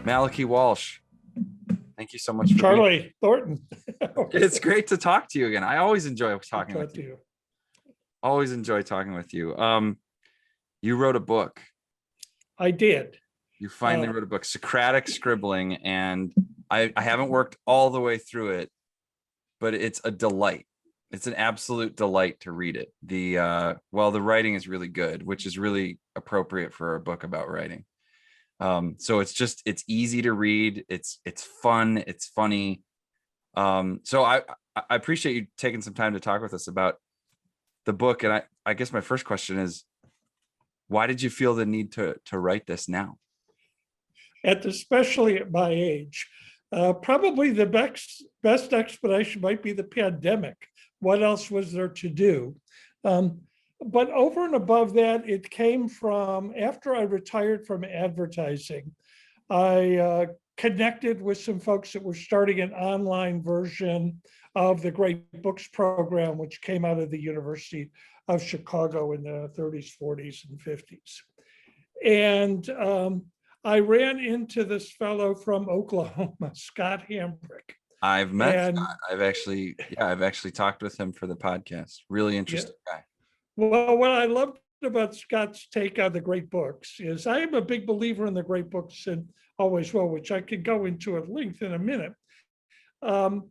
Malachy Walsh, thank you so much for being Charley Thornton. It's great to talk to you again. I always enjoy talking Talk with to you. you. Always enjoy talking with you. You wrote a book. I did. You finally wrote a book, Socratic Scribbling, and I haven't worked all the way through it, but it's a delight. It's an absolute delight to read it. The writing is really good, which is really appropriate for a book about writing. So it's easy to read. It's fun. It's funny. So I appreciate you taking some time to talk with us about the book. And I guess my first question is, why did you feel the need to write this now? Especially at my age, probably the best explanation might be the pandemic. What else was there to do? But over and above that, it came from after I retired from advertising. I connected with some folks that were starting an online version of the Great Books program, which came out of the University of Chicago in the 30s, 40s, and 50s. And I ran into this fellow from Oklahoma, Scott Hambrick. I've met Scott. I've actually talked with him for the podcast. Really interesting guy. Well, what I loved about Scott's take on the great books is I am a big believer in the great books and always will, which I could go into at length in a minute. But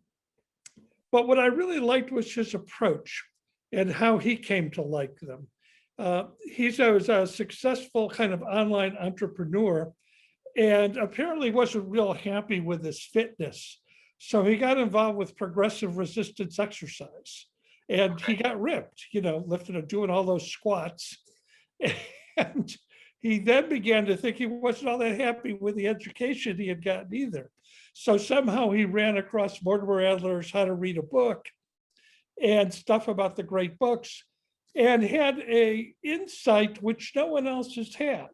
what I really liked was his approach and how he came to like them. He's a successful kind of online entrepreneur and apparently wasn't real happy with his fitness. So he got involved with progressive resistance exercise and he got ripped, lifting and doing all those squats. And he then began to think he wasn't all that happy with the education he had gotten either. So somehow he ran across Mortimer Adler's How to Read a Book and stuff about the great books and had a insight which no one else has had,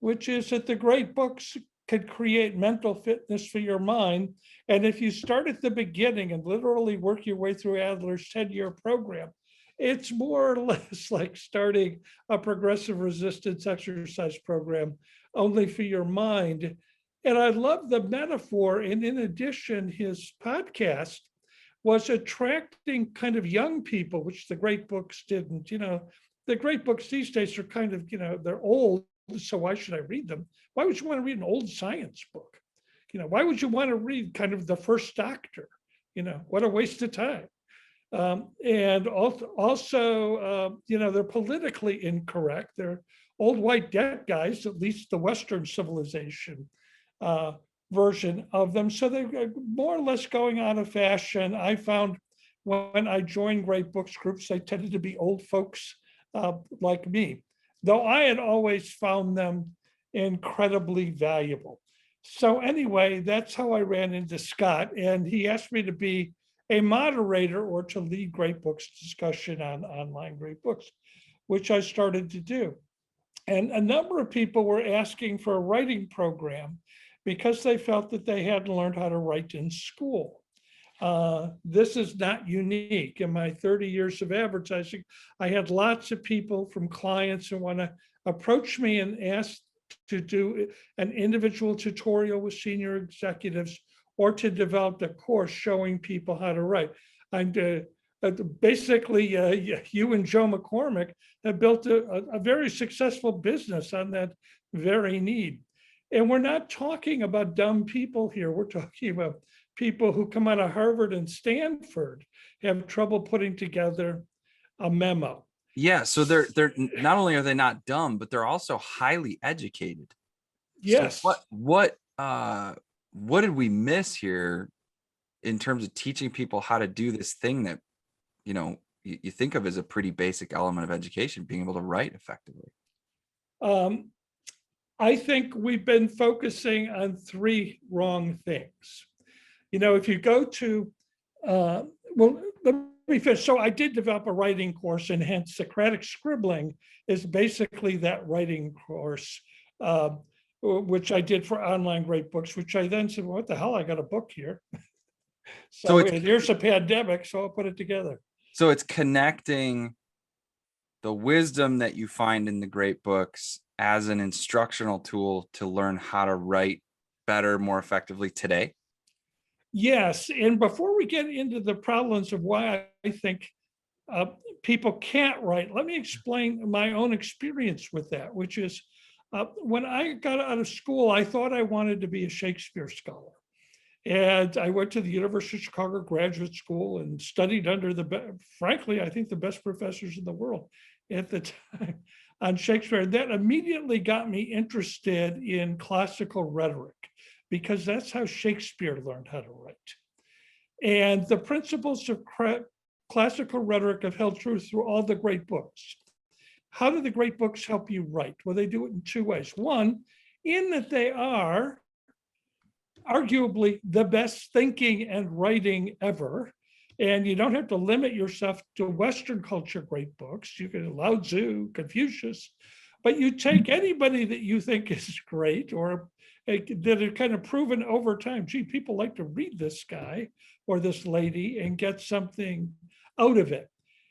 which is that the great books could create mental fitness for your mind. And if you start at the beginning and literally work your way through Adler's 10-year program, it's more or less like starting a progressive resistance exercise program, only for your mind. And I love the metaphor. And in addition, his podcast was attracting kind of young people, which the great books didn't. The great books these days are kind of, they're old. So why should I read them? Why would you want to read an old science book? Why would you want to read kind of The First Doctor? What a waste of time. And also, they're politically incorrect. They're old white dead guys, at least the Western civilization version of them. So they're more or less going out of fashion. I found when I joined great books groups, they tended to be old folks like me, though I had always found them incredibly valuable. So anyway, that's how I ran into Scott, and he asked me to be a moderator or to lead great books discussion on online great books, which I started to do. And a number of people were asking for a writing program because they felt that they hadn't learned how to write in school. This is not unique. In my 30 years of advertising, I had lots of people from clients who want to approach me and ask to do an individual tutorial with senior executives or to develop a course showing people how to write. And basically, you and Joe McCormick have built a very successful business on that very need. And we're not talking about dumb people here. We're talking about people who come out of Harvard and Stanford have trouble putting together a memo. Yeah, so they're not only are they not dumb, but they're also highly educated. Yes. So what did we miss here in terms of teaching people how to do this thing that you think of as a pretty basic element of education, being able to write effectively? I think we've been focusing on three wrong things. If you go to, well, let me finish. So I did develop a writing course, and hence Socratic Scribbling is basically that writing course, which I did for online great books, which I then said, well, what the hell, I got a book here. So here's a pandemic, so I'll put it together. So it's connecting the wisdom that you find in the great books as an instructional tool to learn how to write better, more effectively today? Yes, and before we get into the problems of why I think people can't write, let me explain my own experience with that, which is when I got out of school, I thought I wanted to be a Shakespeare scholar. And I went to the University of Chicago Graduate School and studied under frankly, I think the best professors in the world at the time on Shakespeare. And that immediately got me interested in classical rhetoric, because that's how Shakespeare learned how to write. And the principles of classical rhetoric have held true through all the great books. How do the great books help you write? Well, they do it in two ways. One, in that they are arguably the best thinking and writing ever. And you don't have to limit yourself to Western culture great books. You can Lao Tzu, Confucius, but you take anybody that you think is great or that are kind of proven over time, gee, people like to read this guy or this lady and get something out of it.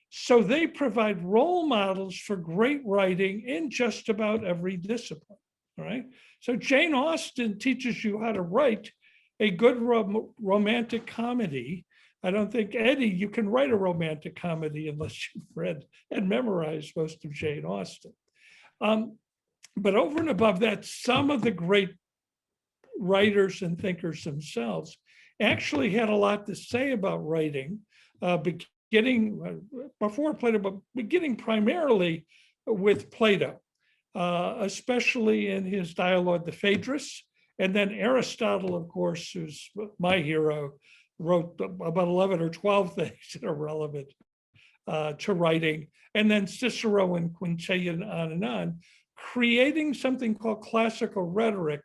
So they provide role models for great writing in just about every discipline, right? So Jane Austen teaches you how to write a good romantic comedy. I don't think, Eddie, you can write a romantic comedy unless you've read and memorized most of Jane Austen. But over and above that, some of the great writers and thinkers themselves actually had a lot to say about writing, before Plato, but beginning primarily with Plato, especially in his dialogue, the Phaedrus, and then Aristotle, of course, who's my hero, wrote about 11 or 12 things that are relevant to writing, and then Cicero and Quintilian, on and on, creating something called classical rhetoric,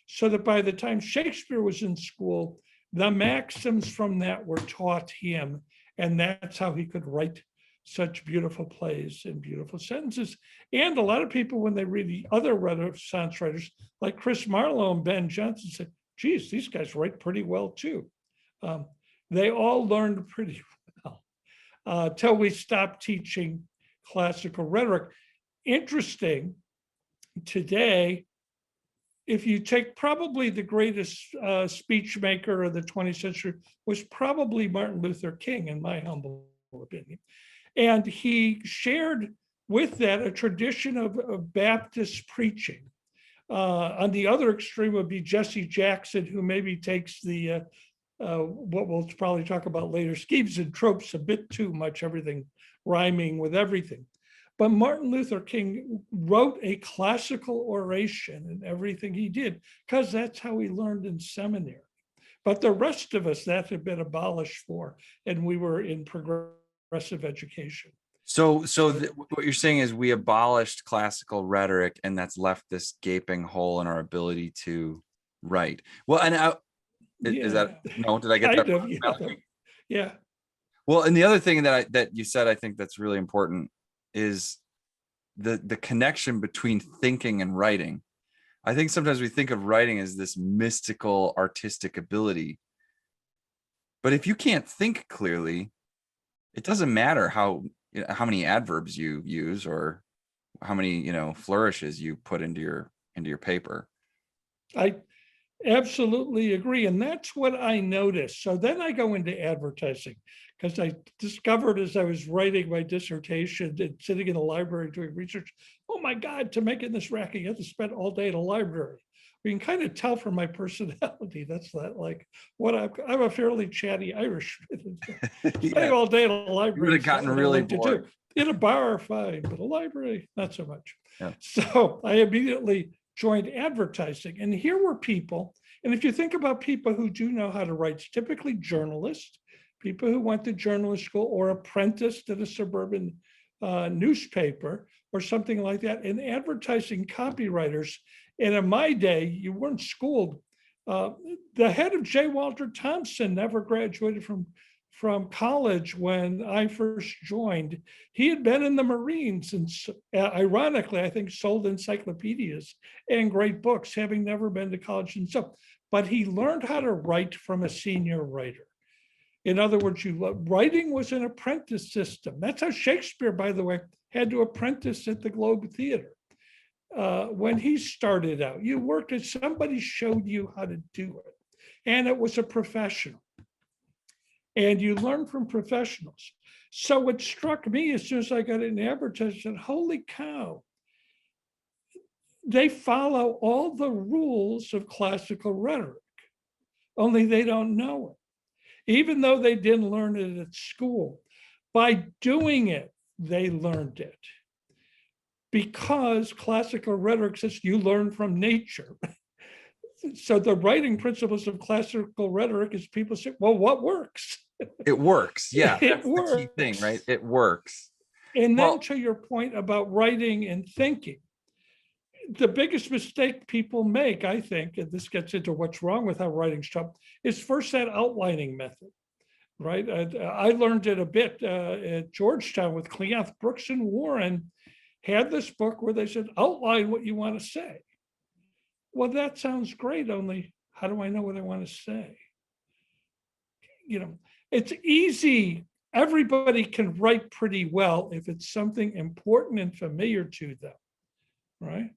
so that by the time Shakespeare was in school, the maxims from that were taught him, and that's how he could write such beautiful plays and beautiful sentences. And a lot of people, when they read the other Renaissance writers, like Chris Marlowe and Ben Jonson, say, geez, these guys write pretty well too. They all learned pretty well till we stopped teaching classical rhetoric. Interesting, today, if you take probably the greatest speech maker of the 20th century was probably Martin Luther King, in my humble opinion. And he shared with that a tradition of Baptist preaching. On the other extreme would be Jesse Jackson, who maybe takes the, what we'll probably talk about later, schemes and tropes a bit too much, everything rhyming with everything. But Martin Luther King wrote a classical oration in everything he did, because that's how he learned in seminary. But the rest of us, that had been abolished for, and we were in progressive education. So what you're saying is we abolished classical rhetoric, and that's left this gaping hole in our ability to write. Well, and is that, no, did I get that wrong? Yeah. Well, and the other thing that you said, I think that's really important, is the connection between thinking and writing. I think sometimes we think of writing as this mystical artistic ability, but if you can't think clearly, it doesn't matter how many adverbs you use or how many flourishes you put into your paper. I absolutely agree, and that's what I noticed. So then I go into advertising, because I discovered as I was writing my dissertation and sitting in the library doing research, oh my God, to make it in this racket, you have to spend all day in a library. We can kind of tell from my personality, that's not like what I'm a fairly chatty Irishman. Spending all day in a library. You would have gotten really bored. In a bar, fine, but a library, not so much. Yeah. So I immediately joined advertising, and here were people, and if you think about people who do know how to write, it's typically journalists, people who went to journalist school or apprenticed at a suburban newspaper or something like that, and advertising copywriters. And in my day, you weren't schooled. The head of J. Walter Thompson never graduated from college when I first joined. He had been in the Marines and ironically, I think sold encyclopedias and great books, having never been to college himself. But he learned how to write from a senior writer. In other words, writing was an apprentice system. That's how Shakespeare, by the way, had to apprentice at the Globe Theater. when he started out. You worked as somebody showed you how to do it, and it was a professional. And you learn from professionals. So it struck me as soon as I got in advertising, holy cow, they follow all the rules of classical rhetoric, only they don't know it. Even though they didn't learn it at school, by doing it, they learned it. Because classical rhetoric says you learn from nature. So the writing principles of classical rhetoric is people say, well, what works? It works. Yeah, It that's the key thing, works. right? It works. And then Well, to your point about writing and thinking, the biggest mistake people make, I think, and this gets into what's wrong with how writing's taught, is first that outlining method, right? I learned it a bit at Georgetown with Cleanth, Brooks, and Warren had this book where they said, outline what you want to say. Well, that sounds great, only how do I know what I want to say? You know, it's easy. Everybody can write pretty well if it's something important and familiar to them, right?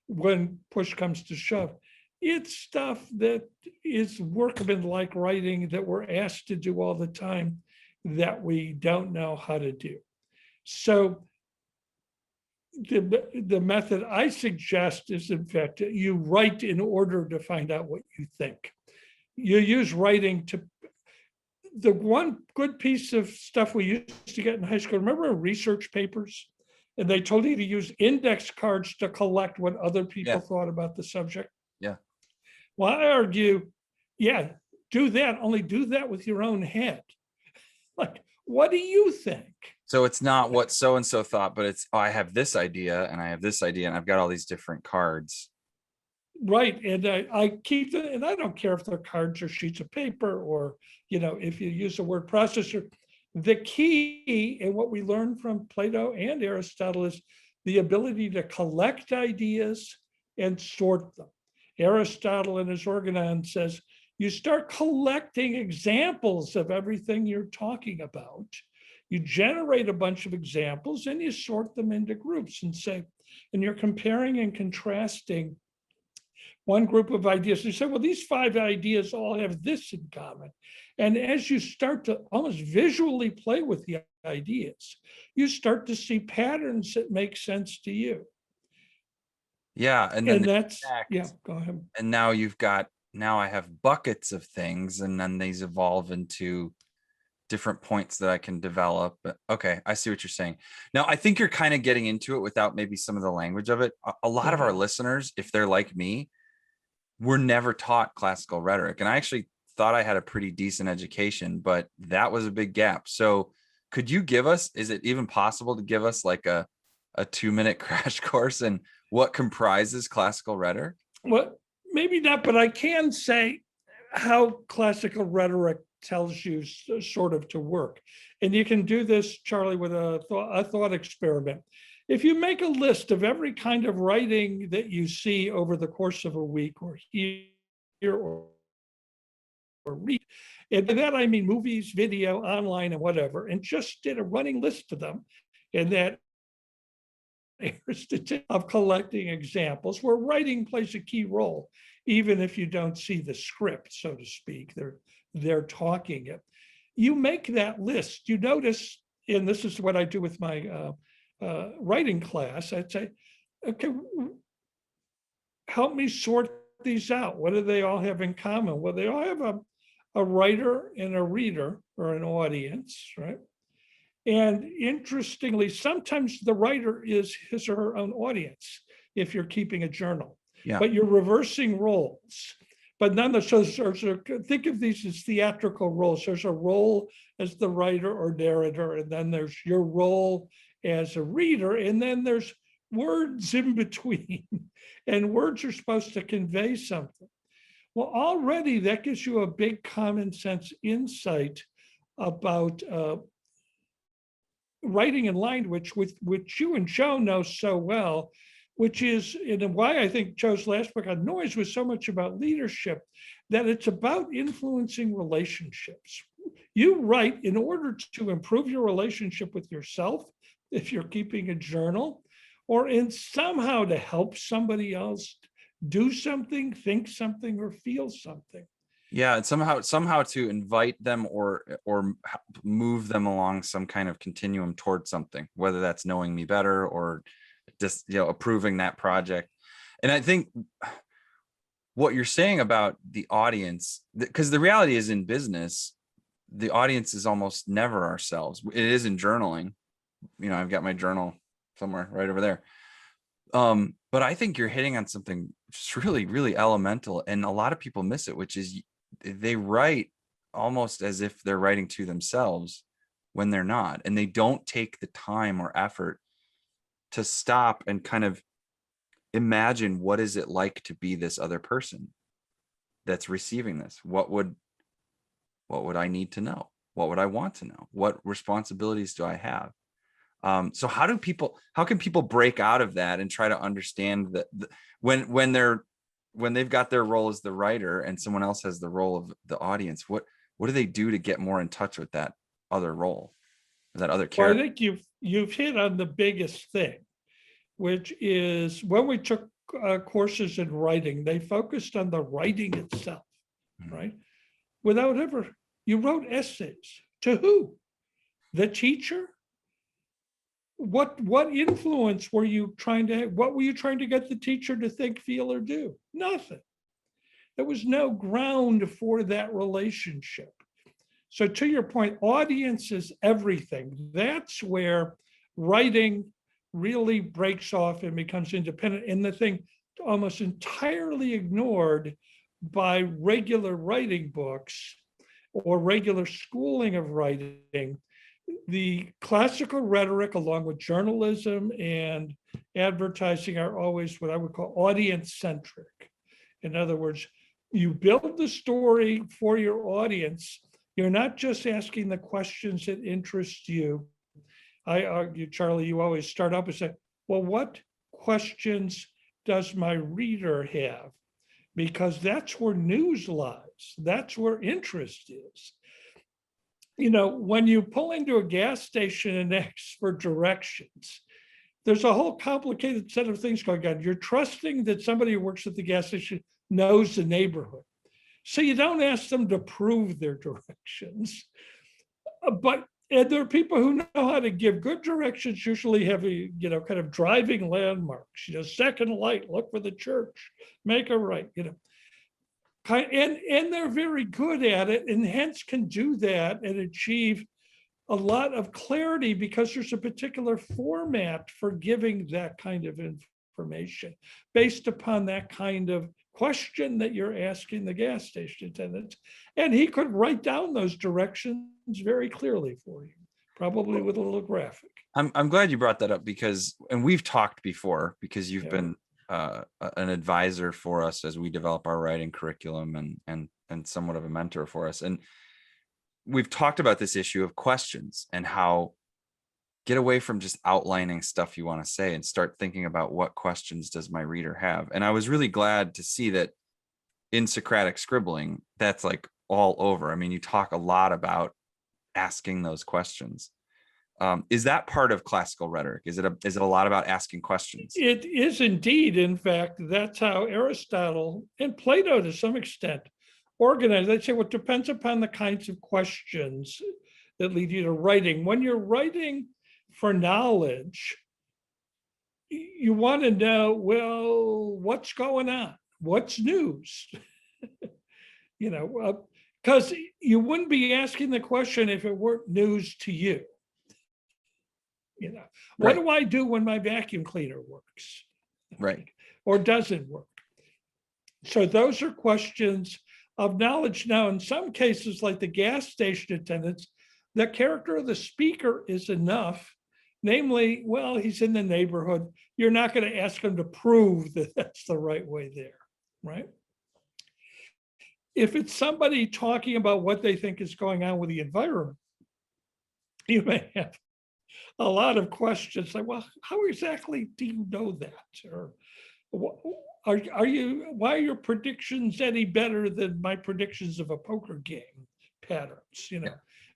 When push comes to shove. It's stuff that is workman-like writing that we're asked to do all the time that we don't know how to do. So the method I suggest is, in fact, you write in order to find out what you think. You use writing to, the one good piece of stuff we used to get in high school, remember research papers? And they told you to use index cards to collect what other people thought about the subject. Yeah. Well, I argue, yeah, do that, only do that with your own head. Like, what do you think? So it's not what so-and-so thought, but it's, oh, I have this idea and I have this idea and I've got all these different cards. Right. And I keep it, and I don't care if they're cards or sheets of paper or, you know, if you use a word processor. The key in what we learned from Plato and Aristotle is the ability to collect ideas and sort them. Aristotle in his Organon says, you start collecting examples of everything you're talking about. You generate a bunch of examples and you sort them into groups and say, and you're comparing and contrasting one group of ideas. You say, well, these 5 ideas all have this in common. And as you start to almost visually play with the ideas, you start to see patterns that make sense to you. Yeah. And then that's, yeah, go ahead. And now you've got, now I have buckets of things, and then these evolve into different points that I can develop. Okay, I see what you're saying. Now, I think you're kind of getting into it without maybe some of the language of it. A lot of our listeners, if they're like me, were never taught classical rhetoric. And I actually thought I had a pretty decent education, but that was a big gap. So could you give us, is it even possible to give us like a 2-minute crash course in what comprises classical rhetoric? Well, maybe not, but I can say how classical rhetoric tells you sort of to work. And you can do this, Charlie, with a thought experiment. If you make a list of every kind of writing that you see over the course of a week or hear or read, and by that I mean movies, video, online, and whatever, and just did a running list of them, and that of collecting examples where writing plays a key role, even if you don't see the script, so to speak. They're talking it. You make that list. You notice, and this is what I do with my writing class. I'd say, okay, help me sort these out. What do they all have in common? Well, they all have a writer and a reader or an audience, right? And interestingly, sometimes the writer is his or her own audience if you're keeping a journal, but you're reversing roles. But nonetheless, think of these as theatrical roles. There's a role as the writer or narrator, and then there's your role as a reader, and then there's words in between. And words are supposed to convey something. Well, already that gives you a big common sense insight about writing and language, which you and Joe know so well, which is, and why I think Joe's last book on noise was so much about leadership, that it's about influencing relationships. You write in order to improve your relationship with yourself, if you're keeping a journal, or in somehow to help somebody else do something, think something, or feel something. Yeah, and somehow to invite them or move them along some kind of continuum towards something, whether that's knowing me better or just, approving that project. And I think what you're saying about the audience, because the reality is in business, the audience is almost never ourselves. It is in journaling. I've got my journal somewhere right over there. But I think you're hitting on something just really, really elemental, and a lot of people miss it, which is they write almost as if they're writing to themselves when they're not, and they don't take the time or effort to stop and kind of imagine, what is it like to be this other person that's receiving this? What would I need to know? What would I want to know? What responsibilities do I have? So how can people break out of that and try to understand that when they've got their role as the writer and someone else has the role of the audience, what do they do to get more in touch with that other role, that other character? Well, I think you've hit on the biggest thing, which is when we took courses in writing, they focused on the writing itself, right? Without ever, you wrote essays to who? The teacher? What influence were you trying to, what were you trying to get the teacher to think, feel, or do? Nothing. There was no ground for that relationship. So to your point, audience is everything. That's where writing really breaks off and becomes independent. And the thing almost entirely ignored by regular writing books or regular schooling of writing, the classical rhetoric, along with journalism and advertising, are always what I would call audience centric. In other words, you build the story for your audience. You're not just asking the questions that interest you. I argue, Charlie, you always start up and say, well, what questions does my reader have? Because that's where news lies. That's where interest is. When you pull into a gas station and ask for directions, there's a whole complicated set of things going on. You're trusting that somebody who works at the gas station knows the neighborhood. So you don't ask them to prove their directions. And there are people who know how to give good directions, usually have kind of driving landmarks, second light, look for the church, make a right, And they're very good at it, and hence can do that and achieve a lot of clarity because there's a particular format for giving that kind of information based upon that kind of question that you're asking the gas station attendant. And he could write down those directions very clearly for you, probably with a little graphic. I'm glad you brought that up and we've talked before because you've been an advisor for us as we develop our writing curriculum and somewhat of a mentor for us. And we've talked about this issue of questions and how get away from just outlining stuff you want to say and start thinking about what questions does my reader have. And I was really glad to see that in Socratic Scribbling, that's like all over. I mean, you talk a lot about asking those questions. Is that part of classical rhetoric? Is it a lot about asking questions? It is indeed. In fact, that's how Aristotle and Plato, to some extent, organized. They say, well, it depends upon the kinds of questions that lead you to writing. When you're writing for knowledge, you want to know, well, what's going on? What's news? Because you wouldn't be asking the question if it weren't news to you. What do I do when my vacuum cleaner works? Right. Or doesn't work? So those are questions of knowledge. Now, in some cases, like the gas station attendants, the character of the speaker is enough. Namely, well, he's in the neighborhood. You're not going to ask him to prove that that's the right way there, right? If it's somebody talking about what they think is going on with the environment, you may have a lot of questions like, well, how exactly do you know that? Or why are your predictions any better than my predictions of a poker game patterns?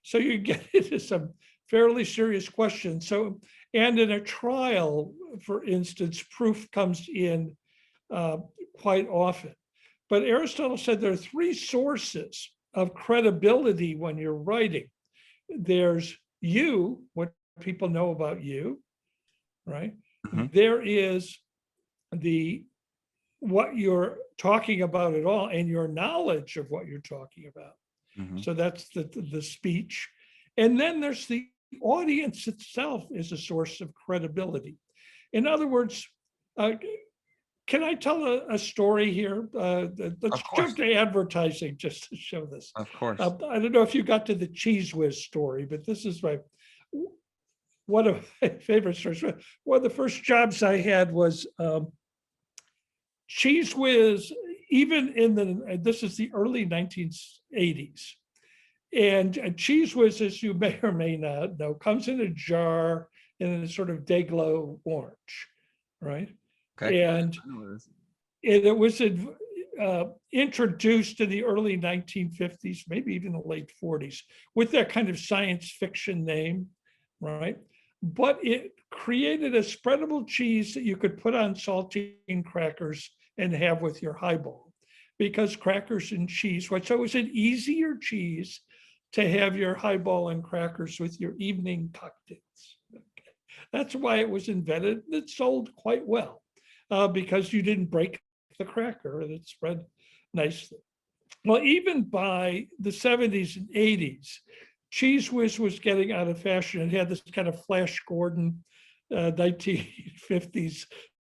So you get into some fairly serious questions. So, And in a trial, for instance, proof comes in quite often. But Aristotle said there are three sources of credibility when you're writing. There's you, what people know about you, right? Mhm. There is what you're talking about at all and your knowledge of what you're talking about. Mhm. So that's the speech. And then there's the audience itself is a source of credibility. In other words, can I tell a story here? Let's Of course. jump to advertising just to show this. Of course. I don't know if you got to the Cheese Whiz story, but this is one of my favorite stories. One of the first jobs I had was Cheese Whiz, even this is the early 1980s. And Cheese Whiz, as you may or may not know, comes in a jar in a sort of day-glow orange, right? Okay. And I know what it is. it was introduced in the early 1950s, maybe even the late 40s, with that kind of science fiction name, right? But it created a spreadable cheese that you could put on saltine crackers and have with your highball, because crackers and cheese, so it was an easier cheese to have your highball and crackers with your evening cocktails. Okay. That's why it was invented. It sold quite well because you didn't break the cracker and it spread nicely. Well, even by the 70s and 80s, Cheese Whiz was getting out of fashion. It had this kind of Flash Gordon 1950s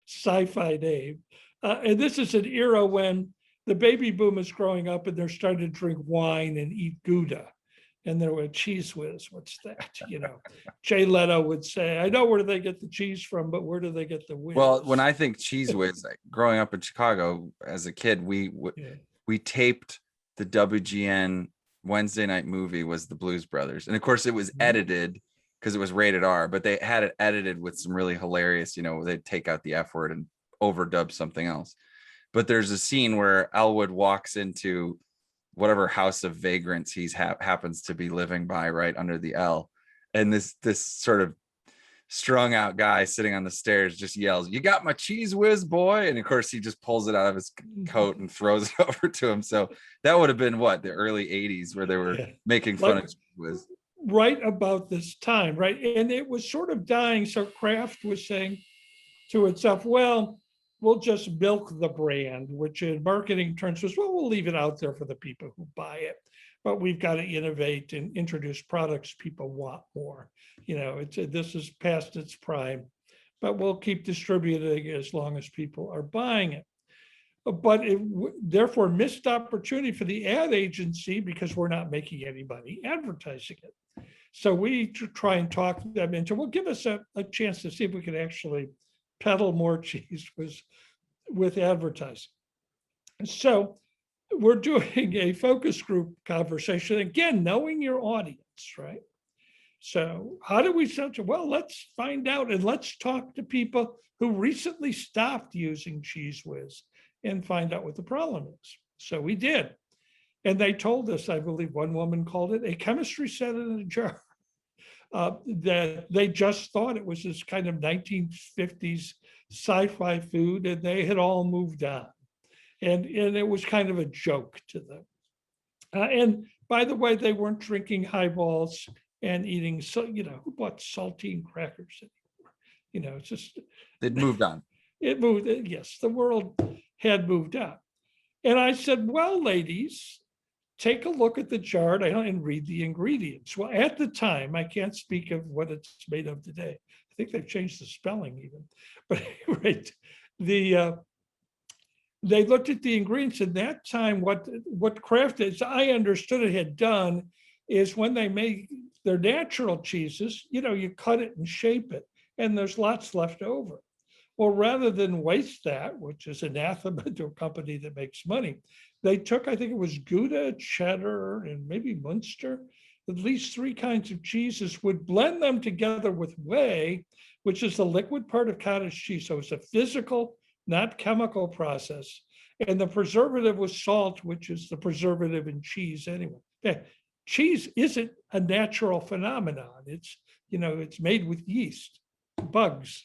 sci-fi name. And this is an era when the baby boom is growing up and they're starting to drink wine and eat Gouda. And there were Cheese Whiz, what's that? Jay Leno would say, I know where do they get the cheese from, but where do they get the whiz? Well, when I think Cheese Whiz, like, growing up in Chicago as a kid, we taped the WGN Wednesday night movie was the Blues Brothers. And of course it was edited because it was rated R, but they had it edited with some really hilarious, they'd take out the F word and overdub something else. But there's a scene where Elwood walks into whatever house of vagrants he's happens to be living by right under the L. And this sort of strung out guy sitting on the stairs just yells, "You got my Cheese Whiz, boy?" And of course he just pulls it out of his coat and throws it over to him. So that would have been the early 80s where they were making fun of Cheese Whiz. Right about this time, right? And it was sort of dying. So Kraft was saying to itself, well, we'll just milk the brand, which in marketing terms was, well, we'll leave it out there for the people who buy it. But we've got to innovate and introduce products people want more. This is past its prime, but we'll keep distributing it as long as people are buying it. But it therefore missed opportunity for the ad agency because we're not making any money advertising it. So we try and talk them into, well, give us a chance to see if we can actually peddle more cheese with advertising. So we're doing a focus group conversation, again, knowing your audience, right? So how do we set it? Well, let's find out and let's talk to people who recently stopped using Cheese Whiz and find out what the problem is. So we did. And they told us, I believe one woman called it a chemistry set in a jar. That they just thought it was this kind of 1950s sci-fi food, and they had all moved on. And it was kind of a joke to them. And by the way, they weren't drinking highballs and eating, who bought saltine crackers anymore? It's just. They'd moved on. It moved, yes, the world had moved on. And I said, well, ladies, take a look at the chart and read the ingredients. Well, at the time, I can't speak of what it's made of today. I think they've changed the spelling even. But right, they looked at the ingredients at that time. What Kraft, as I understood it, had done is when they make their natural cheeses, you cut it and shape it, and there's lots left over. Well, rather than waste that, which is anathema to a company that makes money, they took, I think it was Gouda, cheddar, and maybe Munster, at least three kinds of cheeses, would blend them together with whey, which is the liquid part of cottage cheese. So it's a physical, not chemical process. And the preservative was salt, which is the preservative in cheese anyway. Cheese isn't a natural phenomenon. It's made with yeast. bugs.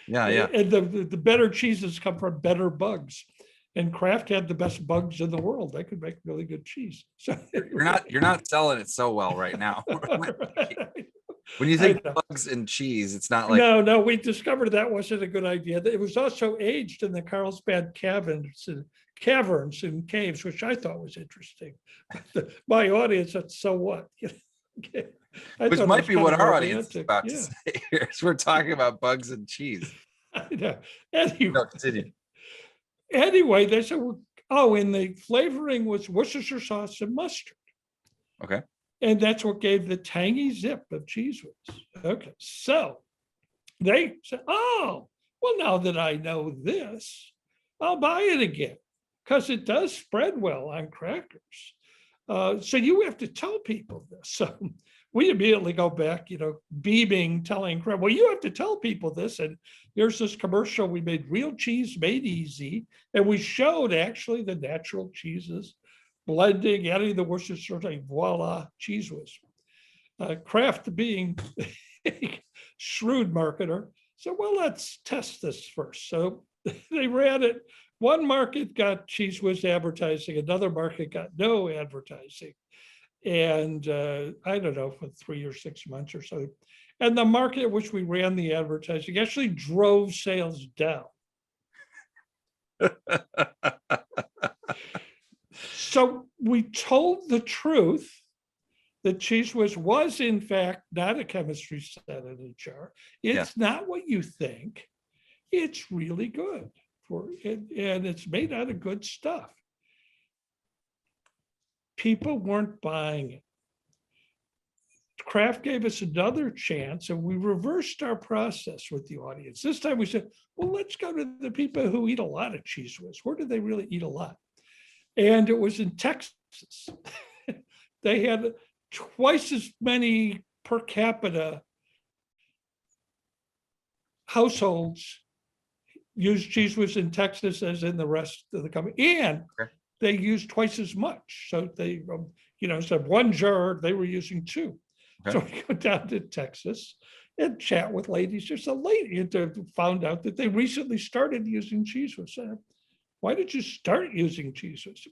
Yeah, yeah. And the better cheeses come from better bugs. And Kraft had the best bugs in the world. They could make really good cheese. So You're not selling it so well right now. When you I think know. bugs and cheese, it's not like No, we discovered that wasn't a good idea. It was also aged in the Carlsbad caverns and caves, which I thought was interesting. My audience said, so what? I which thought it might was be kind what of our audience is romantic. about to Yeah. say here. So we're talking about bugs and cheese. I know. Anyway, No, continue. anyway, they said, oh, and the flavoring was Worcestershire sauce and mustard. Okay. And that's what gave the tangy zip of Cheese Whiz. Okay, so they said, oh, well, now that I know this, I'll buy it again because it does spread well on crackers. So you have to tell people this. So we immediately go back, beaming, telling, well, you have to tell people this. And here's this commercial. We made real cheese made easy. And we showed actually the natural cheeses, blending, adding the Worcestershire, voila, Cheese Whiz. Kraft being a shrewd marketer. So, well, let's test this first. So they ran it. One market got Cheese Whiz advertising, another market got no advertising. And I don't know, for 3 or 6 months or so. And the market at which we ran the advertising actually drove sales down. So we told the truth that Cheese Whiz was in fact not a chemistry set in a jar. It's not what you think. It's really good for it, and it's made out of good stuff. People weren't buying it. Kraft gave us another chance, and we reversed our process with the audience. This time we said, well, let's go to the people who eat a lot of Cheese Whiz. Where do they really eat a lot? And it was in Texas. They had twice as many per capita households use Cheese Whiz in Texas as in the rest of the country. And they use twice as much. So they, instead of one jar, they were using two. So we go down to Texas and chat with ladies. There's a lady and found out that they recently started using Cheese Whiz. Why did you start using Cheese Whiz?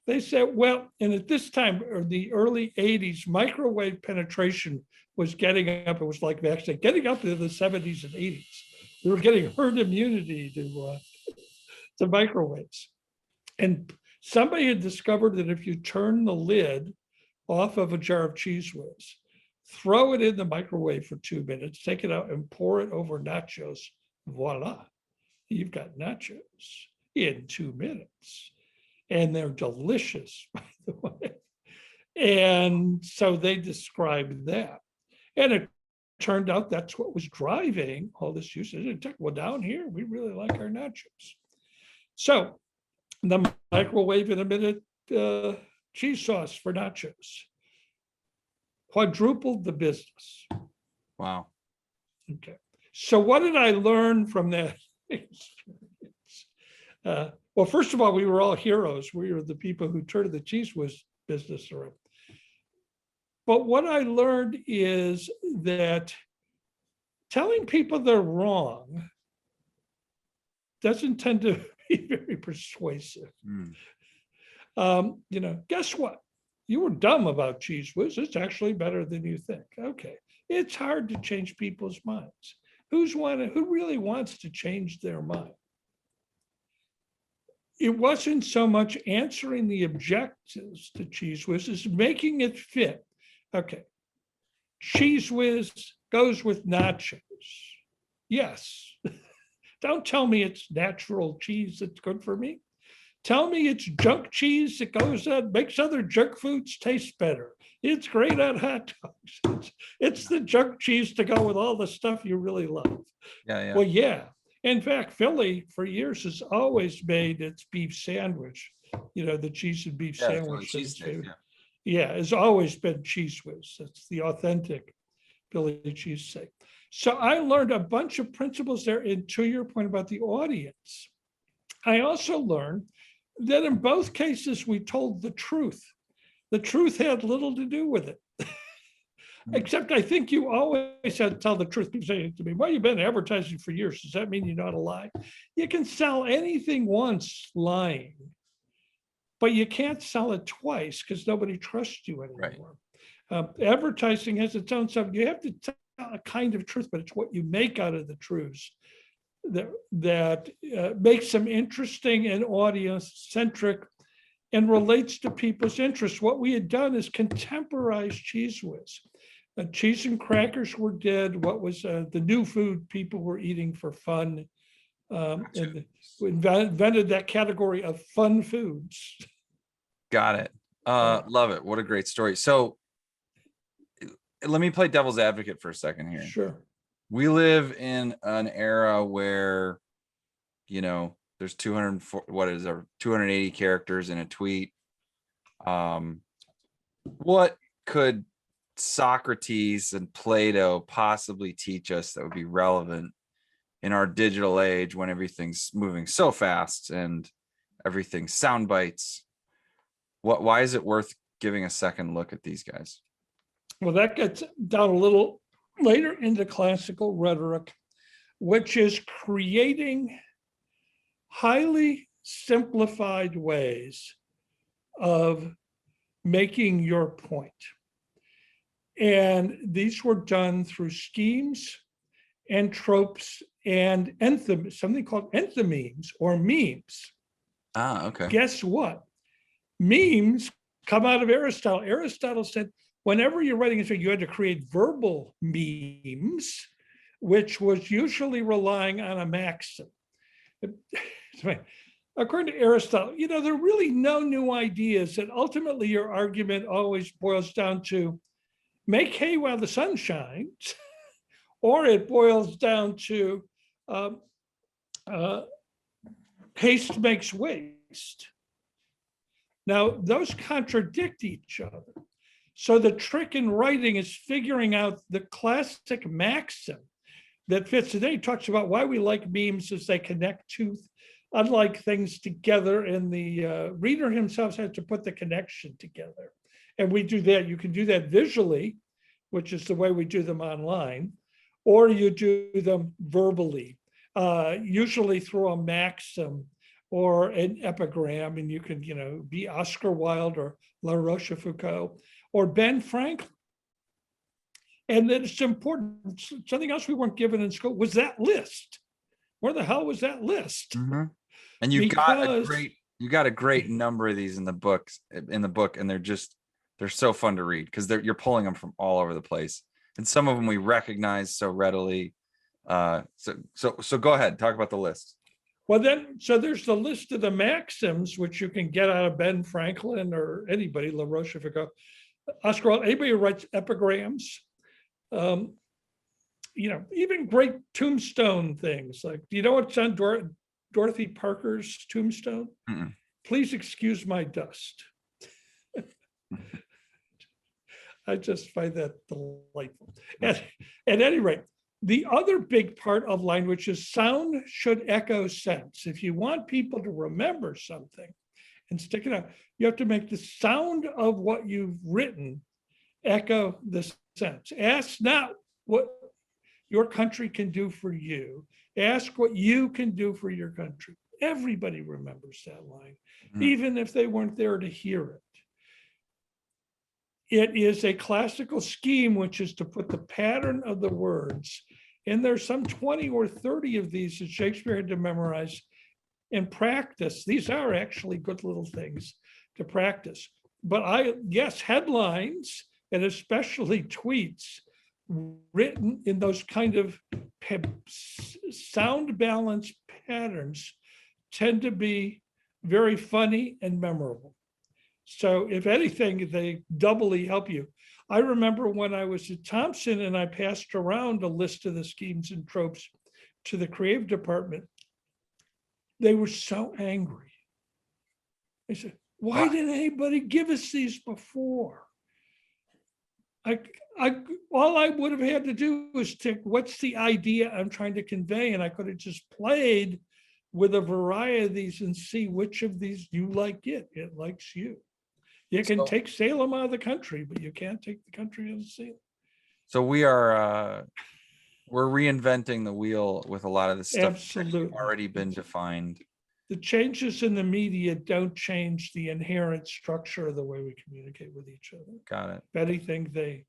They said, well, and at this time, or the early 80s, microwave penetration was getting up. It was like actually getting up into the 70s and 80s. We were getting herd immunity to microwaves. And somebody had discovered that if you turn the lid off of a jar of Cheese Whiz, throw it in the microwave for 2 minutes, take it out and pour it over nachos, voila, you've got nachos in 2 minutes. And they're delicious, by the way. And so they described that. And it turned out that's what was driving all this usage. Well, down here, we really like our nachos. So the microwave in a minute cheese sauce for nachos quadrupled the business. Wow. Okay. So what did I learn from that experience? Well, first of all, we were all heroes. We were the people who turned the Cheese Whiz business around. But what I learned is that telling people they're wrong doesn't tend to be very persuasive. Guess what? You were dumb about Cheese Whiz. It's actually better than you think. Okay. It's hard to change people's minds. Who really wants to change their mind? It wasn't so much answering the objectives to Cheese Whiz as making it fit. Okay. Cheese Whiz goes with nachos. Yes. Don't tell me it's natural cheese that's good for me. Tell me it's junk cheese that goes on, makes other junk foods taste better. It's great on hot dogs. It's the junk cheese to go with all the stuff you really love. Yeah. Well, yeah. In fact, Philly for years has always made its beef sandwich, the cheese and beef sandwich. Yeah, has always been Cheese Whiz. That's the authentic Philly cheesesteak. So I learned a bunch of principles there. And to your point about the audience, I also learned that in both cases, we told the truth. The truth had little to do with it. Except I think you always have to tell the truth. People say to me, well, you've been advertising for years. Does that mean you know how to lie? You can sell anything once lying, but you can't sell it twice because nobody trusts you anymore. Advertising has its own stuff. You have to tell a kind of truth, but it's what you make out of the truths that makes them interesting and audience centric and relates to people's interests. What we had done is contemporize Cheese Whiz. Cheese and crackers were dead. What was the new food people were eating for fun? And we invented that category of fun foods. Got it. Love it. What a great story. So let me play devil's advocate for a second here. Sure. We live in an era where, you know, there's 280 characters in a tweet. What could Socrates and Plato possibly teach us that would be relevant in our digital age when everything's moving so fast and everything's sound bites? Why is it worth giving a second look at these guys? Well, that gets down a little later into classical rhetoric, which is creating highly simplified ways of making your point. And these were done through schemes and tropes and something called enthymemes or memes. Okay. Guess what? Memes come out of Aristotle. Aristotle said, whenever you're writing a thing, you had to create verbal memes, which was usually relying on a maxim. According to Aristotle, you know, there are really no new ideas, and ultimately your argument always boils down to make hay while the sun shines, or it boils down to haste makes waste. Now, those contradict each other. So the trick in writing is figuring out the classic maxim that fits today. He talks about why we like memes as they connect two unlike things together, and the reader himself has to put the connection together. And we do that. You can do that visually, which is the way we do them online, or you do them verbally, usually through a maxim or an epigram, and you can, you know, be Oscar Wilde or La Rochefoucauld or Ben Franklin. And then it's important. Something else we weren't given in school was that list. Where the hell was that list? Mm-hmm. And you got a great number of these in the book, and they're so fun to read because you're pulling them from all over the place, and some of them we recognize so readily. So go ahead, talk about the list. Well, then, so there's the list of the maxims, which you can get out of Ben Franklin or anybody, La Rochefoucauld, Oscar Wilde, anybody who writes epigrams, you know, even great tombstone things. Like, do you know what's on Dorothy Parker's tombstone? Mm-mm. Please excuse my dust. I just find that delightful. At any rate, the other big part of language is sound should echo sense. If you want people to remember something and stick it out, you have to make the sound of what you've written echo the sense. Ask not what your country can do for you. Ask what you can do for your country. Everybody remembers that line, even if they weren't there to hear it. It is a classical scheme, which is to put the pattern of the words, and there's some 20 or 30 of these that Shakespeare had to memorize and practice. These are actually good little things to practice. But yes, headlines and especially tweets written in those kind of sound balance patterns tend to be very funny and memorable. So if anything, they doubly help you. I remember when I was at Thompson and I passed around a list of the schemes and tropes to the creative department, they were so angry. They said, why didn't anybody give us these before? All I would have had to do was tick, what's the idea I'm trying to convey? And I could have just played with a variety of these and see which of these you like it likes you. You can take Salem out of the country, but you can't take the country out of Salem. So we're reinventing the wheel with a lot of this stuff that's Absolutely. already been defined. The changes in the media don't change the inherent structure of the way we communicate with each other. Got it. If anything, they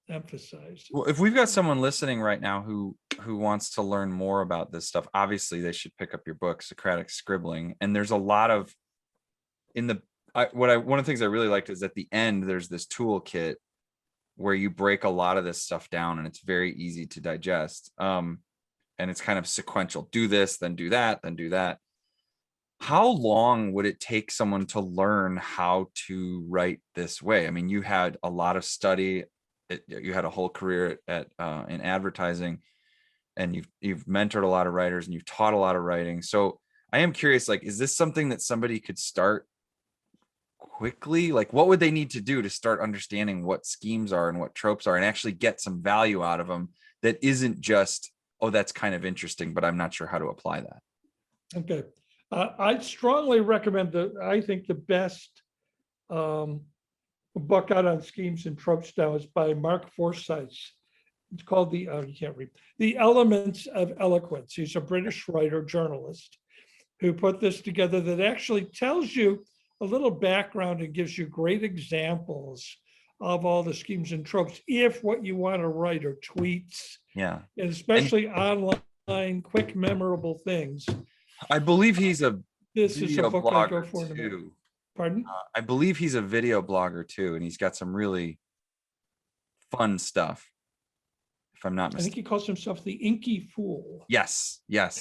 emphasize. Well, if we've got someone listening right now who wants to learn more about this stuff, obviously they should pick up your book, Socratic Scribbling. And there's a lot of one of the things I really liked is at the end there's this toolkit where you break a lot of this stuff down, and it's very easy to digest. And it's kind of sequential. Do this, then do that, then do that. How long would it take someone to learn how to write this way? I mean, you had a lot of study. You had a whole career in advertising, and you've mentored a lot of writers, and you've taught a lot of writing. So I am curious, like, is this something that somebody could start quickly? Like, what would they need to do to start understanding what schemes are and what tropes are, and actually get some value out of them that isn't just, oh, that's kind of interesting, but I'm not sure how to apply that? Okay. I strongly recommend I think the best book out on schemes and tropes now is by Mark Forsyth. It's called you can't read, The Elements of Eloquence. He's a British writer, journalist, who put this together that actually tells you a little background and gives you great examples of all the schemes and tropes, if what you want to write are tweets, Yeah. and especially online, quick, memorable things. I believe he's a This is a video book I go blogger for in a minute. too. Pardon? I believe he's a video blogger too, and he's got some really fun stuff, if I'm not I think mistaken. he calls himself the Inky Fool. Yes. Yeah.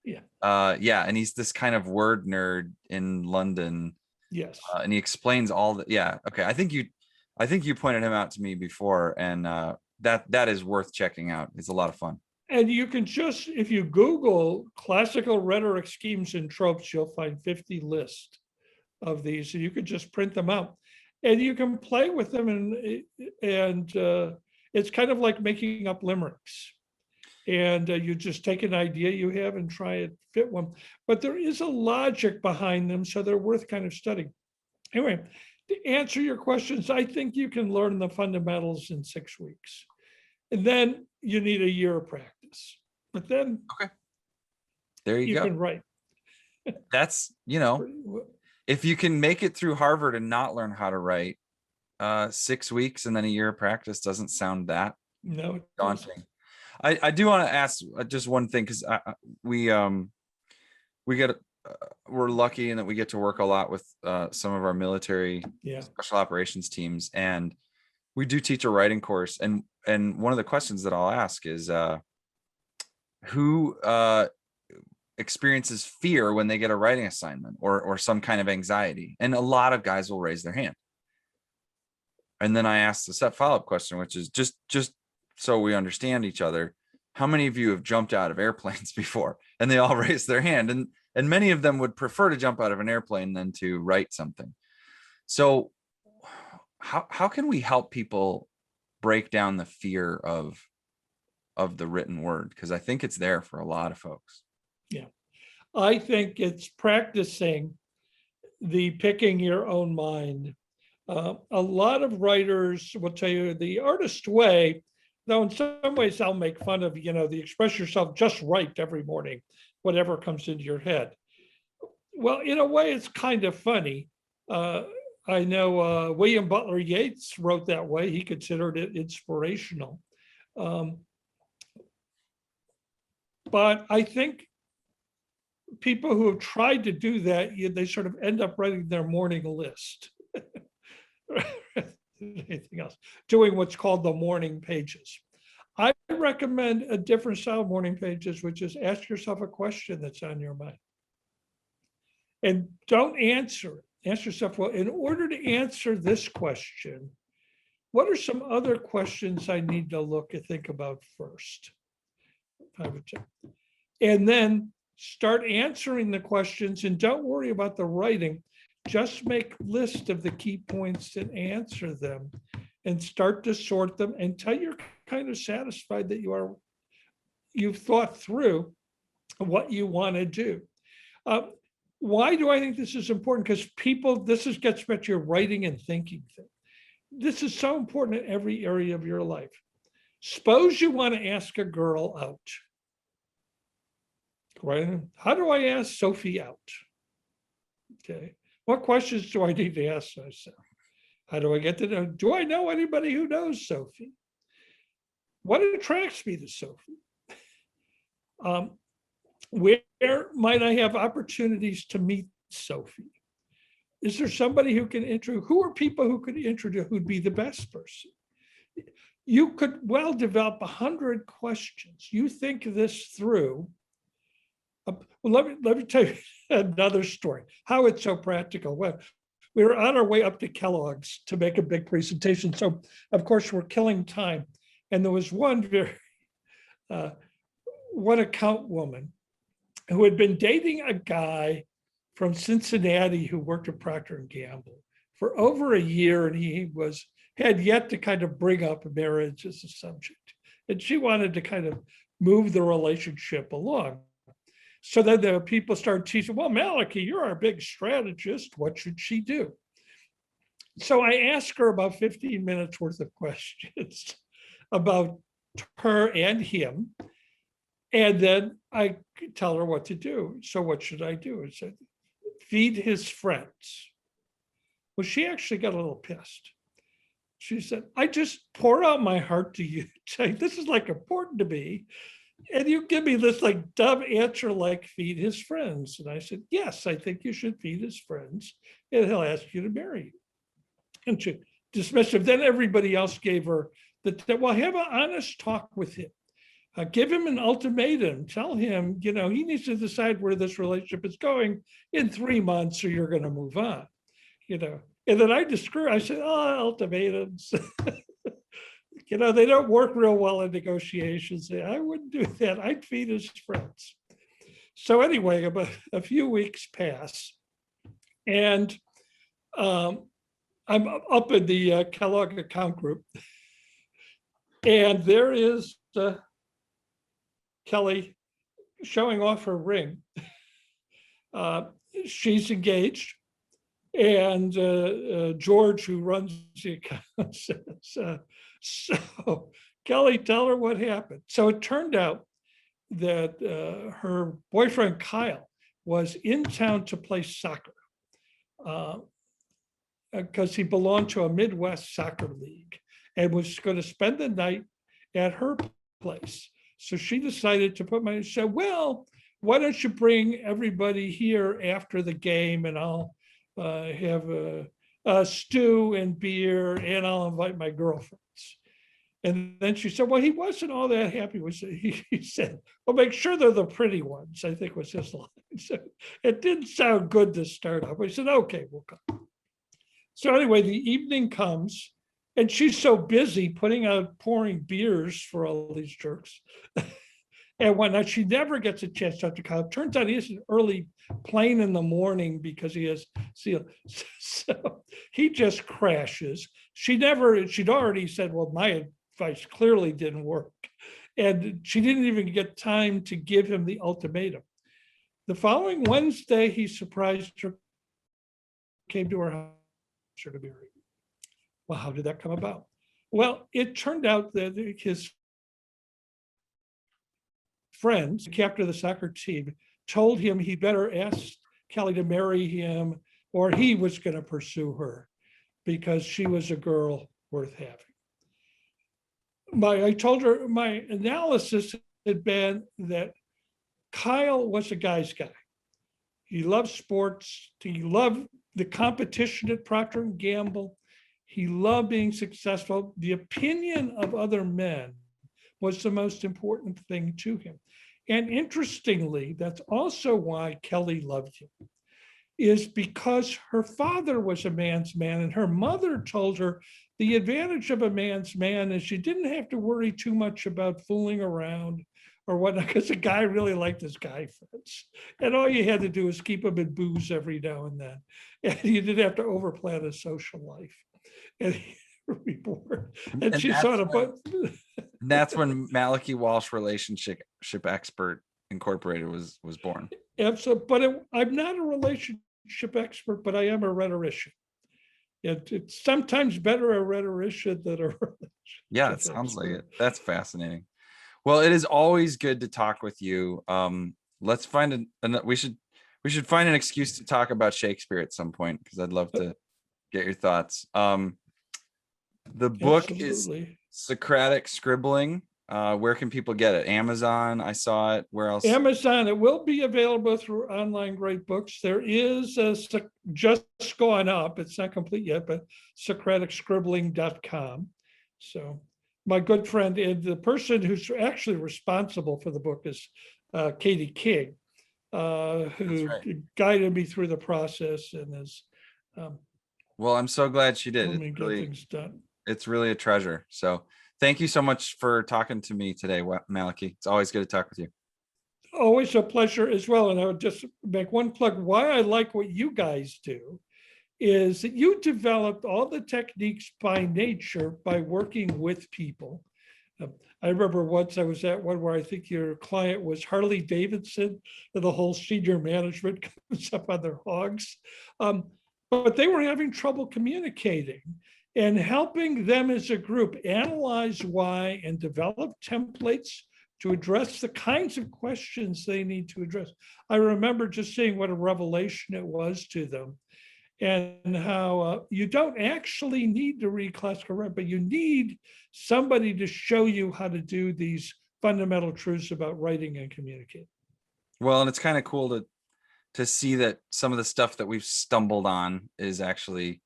Yeah, and he's this kind of word nerd in London. Yes. And he explains all the, yeah. Okay. I think you pointed him out to me before, and that is worth checking out. It's a lot of fun. And you can just, if you Google classical rhetoric schemes and tropes, you'll find 50 lists of these. So you could just print them out, and you can play with them, and it's kind of like making up limericks. And you just take an idea you have and try it fit one. But there is a logic behind them, so they're worth kind of studying. Anyway, to answer your questions, I think you can learn the fundamentals in 6 weeks. And then you need a year of practice. But then there you go. can write. That's, if you can make it through Harvard and not learn how to write, 6 weeks and then a year of practice doesn't sound that daunting. I do want to ask just one thing, because we're lucky in that we get to work a lot with some of our military special operations teams, and we do teach a writing course. And one of the questions that I'll ask is who experiences fear when they get a writing assignment or some kind of anxiety? And a lot of guys will raise their hand. And then I ask the set follow-up question, which is just so we understand each other. How many of you have jumped out of airplanes before? And they all raise their hand. And many of them would prefer to jump out of an airplane than to write something. So how can we help people break down the fear of the written word? Because I think it's there for a lot of folks. Yeah. I think it's practicing the picking your own mind. A lot of writers will tell you the artist way, though in some ways I'll make fun of, the express yourself, just write every morning, whatever comes into your head. Well, in a way, it's kind of funny. I know William Butler Yeats wrote that way. He considered it inspirational. But I think people who have tried to do that, they sort of end up writing their morning list. Anything else, doing what's called the morning pages. I recommend a different style of morning pages, which is ask yourself a question that's on your mind. And don't answer it. Ask yourself, well, in order to answer this question, what are some other questions I need to think about first? And then start answering the questions, and don't worry about the writing. Just make a list of the key points and answer them, and start to sort them until you're kind of satisfied that you've thought through what you want to do. Why do I think this is important? Because gets back to your writing and thinking thing. this is so important in every area of your life. Suppose you want to ask a girl out. Right? How do I ask Sophie out? Okay. What questions do I need to ask myself? How do I get to know? Do I know anybody who knows Sophie? What attracts me to Sophie? Where might I have opportunities to meet Sophie? Is there somebody who can introduce? Who are people who could introduce? Who'd be the best person? You could well develop 100 questions. You think this through. Well, let me tell you another story. How it's so practical. Well, we were on our way up to Kellogg's to make a big presentation. So, of course, we're killing time. And there was one account woman who had been dating a guy from Cincinnati who worked at Procter and Gamble for over a year, and he had yet to kind of bring up marriage as a subject. And she wanted to kind of move the relationship along. So then the people started teaching, well, Malachy, you're our big strategist. What should she do? So I asked her about 15 minutes worth of questions about her and him. And then I tell her what to do. So what should I do? I said, feed his friends. Well, she actually got a little pissed. She said, I just pour out my heart to you. This is like important to me. And you give me this like dumb answer like feed his friends. And I said, yes, I think you should feed his friends and he'll ask you to marry you. And she dismissed him. Then everybody else gave her well, have an honest talk with him. Give him an ultimatum. Tell him, he needs to decide where this relationship is going in 3 months or you're going to move on, And then I said, ultimatums. They don't work real well in negotiations. I wouldn't do that. I'd feed his friends. So anyway, about a few weeks pass, and I'm up in the Kellogg account group, and there is Kelly showing off her ring. She's engaged, and George, who runs the account, says, so Kelly, tell her what happened. So it turned out that her boyfriend, Kyle, was in town to play soccer because he belonged to a Midwest soccer league and was going to spend the night at her place. So she decided to said, well, why don't you bring everybody here after the game and I'll have a stew and beer and I'll invite my girlfriends. And then she said, well, he wasn't all that happy with it. He said, well, make sure they're the pretty ones, I think was his line. So it didn't sound good to start off. I said, okay, we'll come. So anyway, the evening comes and she's so busy pouring beers for all these jerks. And whatnot, she never gets a chance to talk to Kyle. Turns out he has an early plane in the morning because he has seal. So he just crashes. She'd already said, well, my advice clearly didn't work. And she didn't even get time to give him the ultimatum. The following Wednesday, he surprised her, came to her house to marry. Well, how did that come about? Well, it turned out that his friends, the captain of the soccer team, told him he better ask Kelly to marry him or he was going to pursue her because she was a girl worth having. I told her my analysis had been that Kyle was a guy's guy. He loved sports. He loved the competition at Procter and Gamble. He loved being successful. The opinion of other men was the most important thing to him. And interestingly, that's also why Kelly loved him, is because her father was a man's man and her mother told her the advantage of a man's man is you didn't have to worry too much about fooling around or whatnot, because the guy really liked his guy friends. And all you had to do was keep him in booze every now and then. And you didn't have to overplan his social life. And he would be bored. And she sort of that's when Malachy Walsh Relationship Expert Incorporated was born. Absolutely. But I'm not a relationship expert, but I am a rhetorician. It's sometimes better a rhetorician than a. Yeah, it sounds like it. That's fascinating. Well, it is always good to talk with you. Let's find we should find an excuse to talk about Shakespeare at some point, because I'd love to get your thoughts. The book is Absolutely. Socratic Scribbling. Where can people get it? Amazon, I saw it. Where else? Amazon, it will be available through online great books. There is just gone up. It's not complete yet, but socraticscribbling.com. So my good friend and the person who's actually responsible for the book is Katie King, who guided me through the process and is well, I'm so glad she did. helping me get things done. It's really a treasure. So thank you so much for talking to me today, Malachy. It's always good to talk with you. Always a pleasure as well. And I would just make one plug. Why I like what you guys do is that you developed all the techniques by nature by working with people. I remember once I was at one where I think your client was Harley Davidson, and the whole senior management comes up on their hogs. But they were having trouble communicating, and helping them as a group analyze why and develop templates to address the kinds of questions they need to address. I remember just seeing what a revelation it was to them, and how you don't actually need to read classical rhetoric, but you need somebody to show you how to do these fundamental truths about writing and communicating. Well, and it's kind of cool to see that some of the stuff that we've stumbled on is actually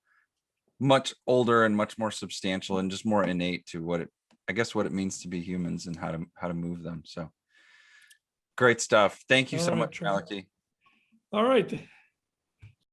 much older and much more substantial and just more innate to what it means to be humans and how to move them. So great stuff. Thank you so much, Malachy. All right.